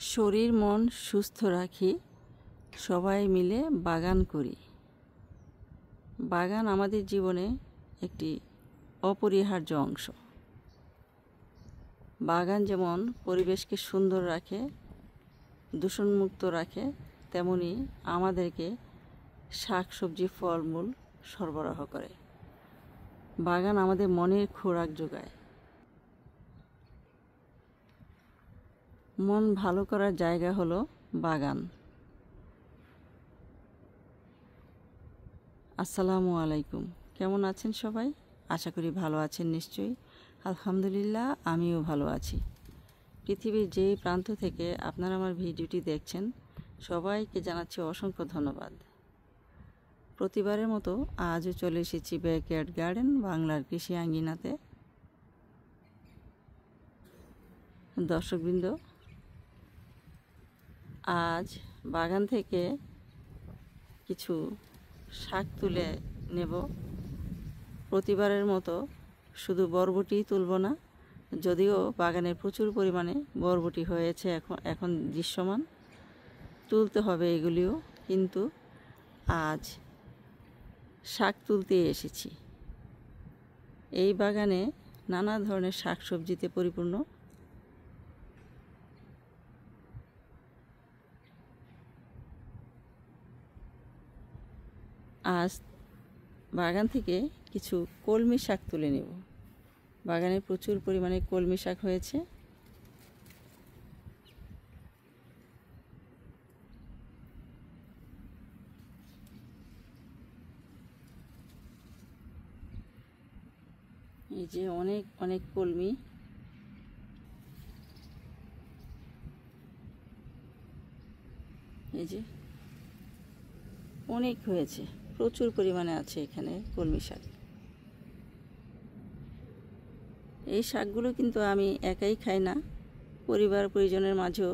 শরীর মন সুস্থ রাখি, সবাই মিলে বাগান করি। বাগান আমাদের জীবনে একটি অপরিহার্য অংশ। বাগান যেমন পরিবেশকে সুন্দর রাখে, দূষণমুক্ত রাখে, তেমনি আমাদেরকে শাকসবজি ফলমূল সরবরাহ করে। বাগান আমাদের মনের খোরাক যোগায়। মন ভালো করার জায়গা হলো বাগান। আসসালামু আলাইকুম। কেমন আছেন সবাই? আশা করি ভালো আছেন নিশ্চয়ই। আলহামদুলিল্লাহ, আমিও ভালো আছি। পৃথিবীর যে প্রান্ত থেকে আপনারা আমার ভিডিওটি দেখছেন, সবাইকে জানাচ্ছি অসংখ্য ধন্যবাদ। প্রতিবারের মতো আজও চলে এসেছি ব্যাকইয়ার্ড গার্ডেন বাংলার কৃষি আঙ্গিনাতে। দর্শকবৃন্দ, আজ বাগান থেকে কিছু শাক তুলে নেব। প্রতিবারের মতো শুধু বরবটিই তুলব না, যদিও বাগানে প্রচুর পরিমাণে বরবটি হয়েছে, এখন দৃশ্যমান। তুলতে হবে এগুলিও, কিন্তু আজ শাক তুলতে এসেছি। এই বাগানে নানা ধরনের শাক সবজিতে পরিপূর্ণ। আজ বাগান থেকে কিছু কলমি শাক তুলে নেব। বাগানে প্রচুর পরিমাণে কলমি শাক হয়েছে। এই যে অনেক অনেক কলমি। এই যে অনেক হয়েছে, প্রচুর পরিমাণে আছে এখানে কলমি শাক। এই শাকগুলো কিন্তু আমি একাই খাই না, পরিবার পরিজনের মাঝেও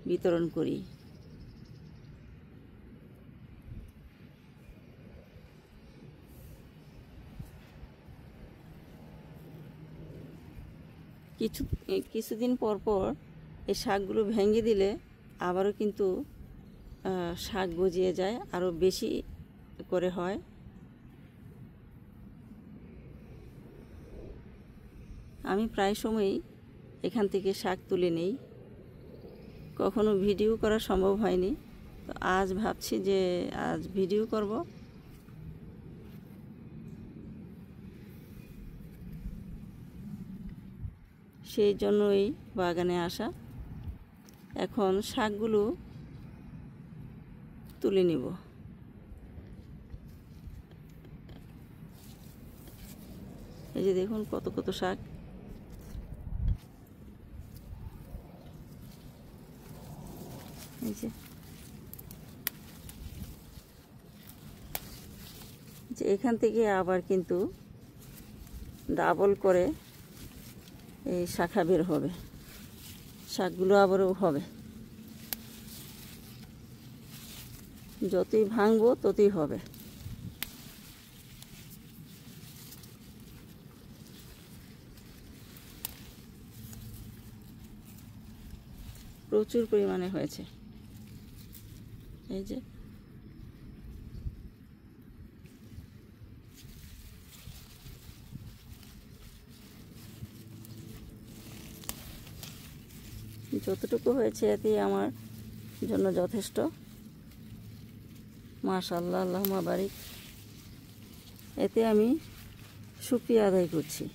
বিতরণ করি। কিছুদিন পর পর এই শাকগুলো ভেঙে দিলে আবারও কিন্তু শাক গজিয়ে যায়, আরও বেশি করে হয়। আমি প্রায় সময়ই এখান থেকে শাক তুলে নেই। কখনো ভিডিও করা সম্ভব হয়নি, তো আজ ভাবছি যে আজ ভিডিও করব। সেই জন্যই বাগানে আসা। এখন শাকগুলো তুলে নিব। এই যে দেখুন কত কত শাক। এই যে এখান থেকে আবার কিন্তু ডাবল করে এই শাখা বের হবে, শাকগুলো আবারও হবে। যতই ভাঙবো ততই হবে। প্রচুর পরিমাণে হয়েছে। এই যে যতটুকু হয়েছে এতেই আমার জন্য যথেষ্ট। মাশাআল্লাহ, আল্লাহুম্মা বারিক। এতে আমি শুকরিয়া আদায় করছি।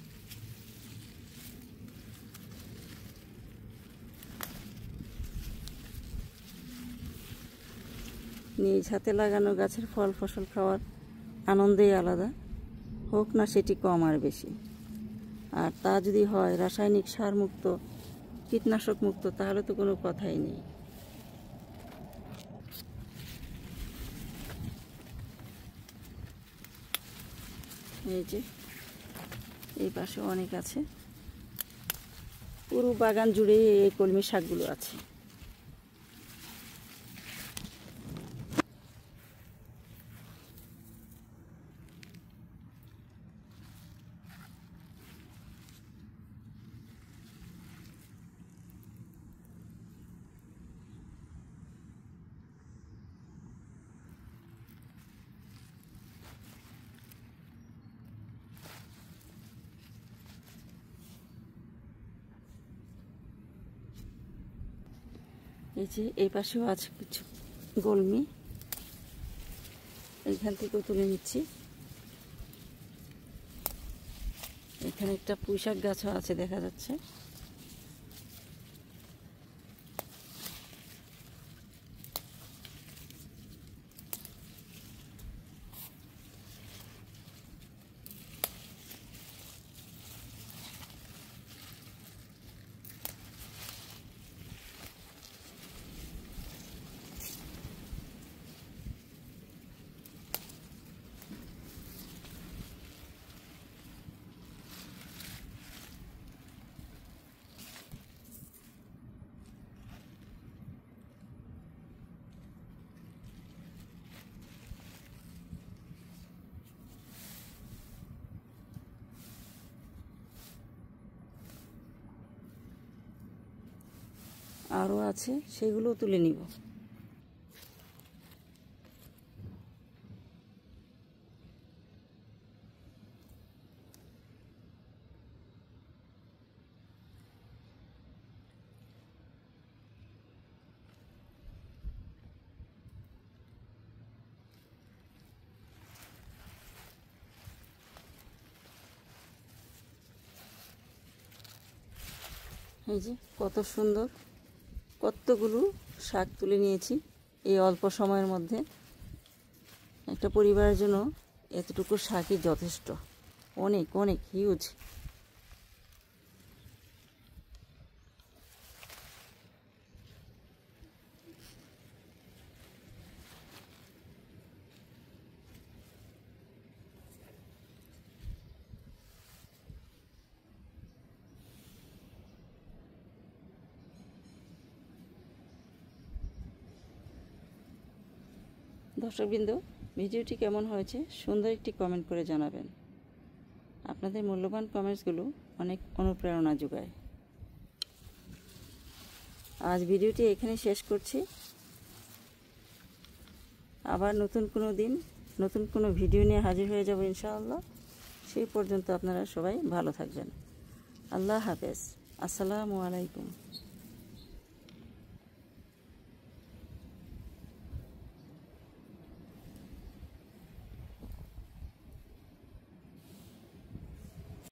নিজ হাতে লাগানো গাছের ফল ফসল খাওয়ার আনন্দই আলাদা, হোক না সেটি কম আর বেশি। আর তা যদি হয় রাসায়নিক সার মুক্ত, কীটনাশক মুক্ত, তাহলে তো কোনো কথাই নেই। এই যে এই পাশে অনেক আছে, পুরো বাগান জুড়ে এই কলমি শাকগুলো আছে। এই যে এই পাশেও আছে কিছু কলমি, এইখান থেকেও তুলে নিচ্ছি। এখানে একটা পুঁইশাক গাছও আছে দেখা যাচ্ছে। আরও আছে, সেগুলোও তুলে নিব। এই যে কত সুন্দর, কতগুলো শাক তুলে নিয়েছি এই অল্প সময়ের মধ্যে। একটা পরিবারের জন্য এতটুকু শাকই যথেষ্ট, অনেক অনেক হিউজ। দর্শকবৃন্দ, ভিডিওটি কেমন হয়েছে সুন্দর একটি কমেন্ট করে জানাবেন। আপনাদের মূল্যবান কমেন্টসগুলো অনেক অনুপ্রেরণা যোগায়। আজ ভিডিওটি এখানে শেষ করছি। আবার নতুন কোনো দিন নতুন কোনো ভিডিও নিয়ে হাজির হয়ে যাব ইনশাআল্লাহ। সেই পর্যন্ত আপনারা সবাই ভালো থাকবেন। আল্লাহ হাফেজ। আসসালামু আলাইকুম।